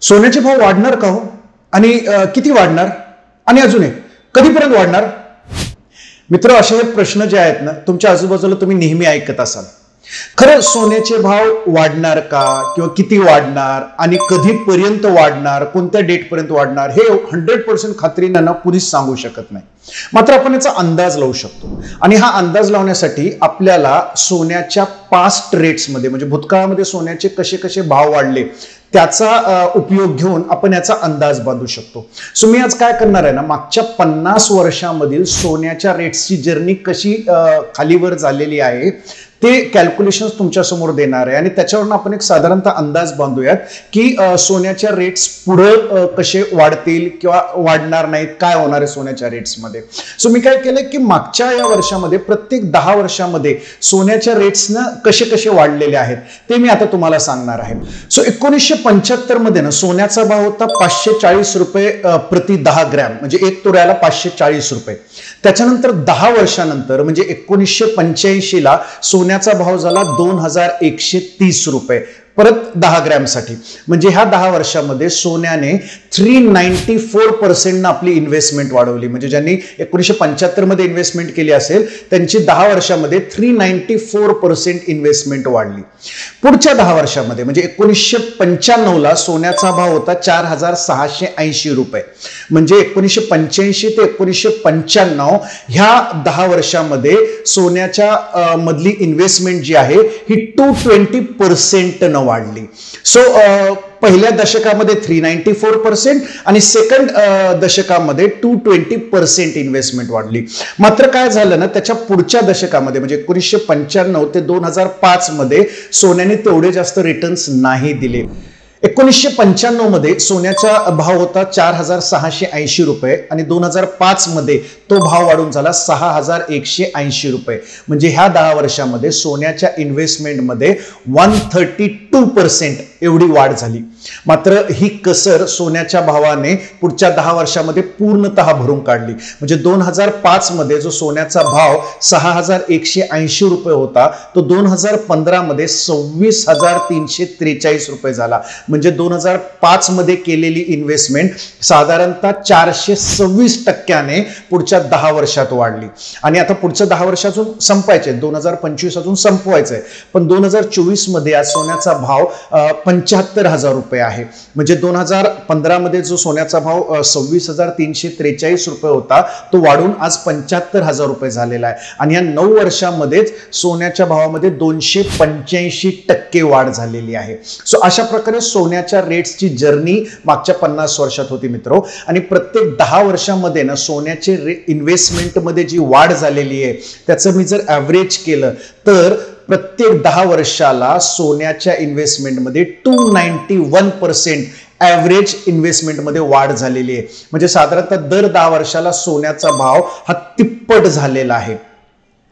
सोन्याचे भाव वाढणार का हो? आणि किती वाढणार? आणि अजून एक, कधीपर्यंत वाढणार? मित्र, असे हे प्रश्न जे आहेत ना, तुमच्या आजूबाजूला तुम्ही नेहमी ऐकत असाल. खरं सोन्याचे भाव वाढणार का, किंवा किती वाढणार, आणि कधीपर्यंत वाढणार, कोणत्या डेटपर्यंत वाढणार, हे 100% खात्रीने ना कुणीच सांगू शकत नाही. मात्र आपण याचा अंदाज लावू शकतो. आणि हा अंदाज लावण्यासाठी आपल्याला सोन्याच्या पास्ट रेट्समध्ये, म्हणजे भूतकाळामध्ये सोन्याचे कसे कसे भाव वाढले त्याचा उपयोग घेऊन आपण याचा अंदाज बांधू शकतो. सो मी आज काय करणार आहे ना, मागच्या 50 वर्षामधील सोन्याच्या रेट्सची जर्नी कशी खालीवर झालेली आहे ते कॅल्क्युलेशन्स तुमच्या समोर देणार आहे. आणि त्याच्यावरून आपण एक साधारणतः अंदाज बांधूयात की सोन्याच्या रेट्स पुढे कसे वाढतील किंवा वाढणार नाहीत, काय होणार आहे सोन्याच्या रेट्समध्ये. सो मी काय केलंय की मागच्या या वर्षामध्ये प्रत्येक 10 वर्षामध्ये सोन्याच्या रेट्सनं कसे कसे वाढलेले आहेत ते मी आता तुम्हाला सांगणार आहे. सो 1975 मध्ये ना सोन्याचा भाव होता 540 रुपये प्रति 10 ग्रॅम, म्हणजे 1 तोळ्याला 540 रुपये. त्याच्यानंतर 10 वर्षानंतर म्हणजे 1985 ला सोन्याचा भाव झाला 2130 रुपये परत 10 ग्रॅमसाठी. म्हणजे ह्या 10 वर्षामध्ये सोन्याने 394% आपली इन्व्हेस्टमेंट वाढवली. म्हणजे ज्यांनी 1975 मध्ये इन्व्हेस्टमेंट केली असेल त्यांची 10 वर्षामध्ये 394% इन्व्हेस्टमेंट वाढली. पुढच्या 10 वर्षामध्ये म्हणजे 1995 ला सोन्याचा भाव होता 4680 रुपये. म्हणजे 1985 ते 1995 ह्या 10 वर्षामध्ये सोन्याच्या मधली इन्व्हेस्टमेंट जी आहे ही 220% न वाढली. सो पहिल्या दशकामध्ये 394% आणि सेकंड दशकामध्ये 220% इन्व्हेस्टमेंट वाढली. मात्र काय झालं ना, त्याच्या पुढच्या दशकामध्ये म्हणजे 1995 ते 2005 मध्ये सोन्याने तेवढे जास्त रिटर्न्स नाही दिले. 1995 मध्ये सोन्याचा भाव होता 4680 रुपये आणि 2005 मध्ये तो भाव वाढून झाला 6180 रुपये. म्हणजे ह्या 10 वर्षामध्ये सोन्याच्या इन्व्हेस्टमेंटमध्ये 132% एवढी वाढ झाली. मात्र ही कसर सोन्याच्या भावाने पुढच्या 10 वर्षामध्ये पूर्णतः भरून काढली. म्हणजे 2005 मध्ये जो सोन्याचा भाव 6180 रुपये होता तो 2015 मध्ये 26343 रुपये झाला. म्हणजे 2005 मध्ये केलेली इन्व्हेस्टमेंट साधारणतः 426% पुढच्या 10 वर्षात वाढली. आणि आता पुढच्या 10 वर्ष अजून संपायचे, 2025 अजून संपवायचंय, पण 2024 मध्ये आज सोन्याचा भाव 75,000 रुपये आहे. म्हणजे 2015 मध्ये जो सोन्याचा भाव 26,343 रुपये होता तो वाढून आज 75,000 रुपये झालेला आहे. आणि या 9 वर्षामध्येच सोन्याच्या भावामध्ये 285% वाढ झालेली आहे. सो अशा प्रकारे सोन्याच्या रेट्सची जर्नी मागच्या 50 वर्षात होती मित्रो. आणि प्रत्येक 10 वर्षामध्ये ना सोन्याचे इन्व्हेस्टमेंट मध्ये जी वाढ झालेली आहे त्याचं मी जर ॲव्हरेज केलं तर प्रत्येक 10 वर्षाला सोन्याच्या इन्व्हेस्टमेंटमध्ये 291% ॲव्हरेज इन्व्हेस्टमेंटमध्ये वाढ झालेली आहे. म्हणजे साधारणतः दर 10 वर्षाला सोन्याचा भाव हा तिप्पट झालेला आहे.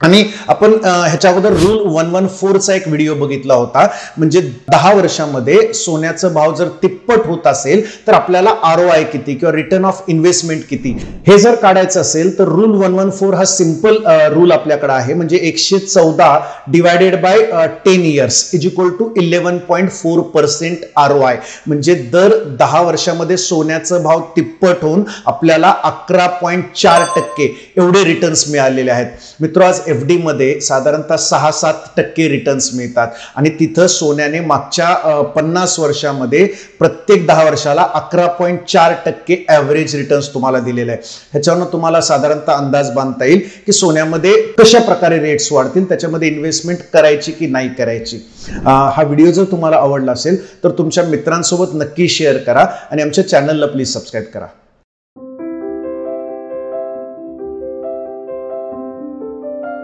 आणि आपण ह्याच्या अगोदर रूल 114चा एक व्हिडिओ बघितला होता. म्हणजे 10 वर्षामध्ये सोन्याचा भाव जर तिप्पट होत असेल तर आपल्याला ROI किती किंवा रिटर्न ऑफ इन्व्हेस्टमेंट किती हे जर काढायचं असेल तर रूल 114 हा सिंपल रूल आपल्याकडे आहे. म्हणजे 114 divided by 10 years is equal to 11.4% ROI. म्हणजे दर 10 वर्षामध्ये सोन्याचा भाव तिप्पट होऊन आपल्याला 11.4% एवढे रिटर्न्स मिळालेले आहेत. मित्र, आज FD मध्ये साधारणतः 6-7% रिटर्न्स मिळतात. आणि तिथं सोन्याने मागच्या 50 वर्षामध्ये प्रत्येक 10 वर्षाला 11.4% ॲव्हरेज रिटर्न्स तुम्हाला दिलेले आहे. ह्याच्यावरून तुम्हाला साधारणतः अंदाज बांधता येईल की सोन्यामध्ये कशा प्रकारे रेट्स वाढतील, त्याच्यामध्ये इन्व्हेस्टमेंट करायची की नाही करायची. हा व्हिडिओ जर तुम्हाला आवडला असेल तर तुमच्या मित्रांसोबत नक्की शेअर करा आणि आमच्या चॅनलला प्लीज सबस्क्राईब करा.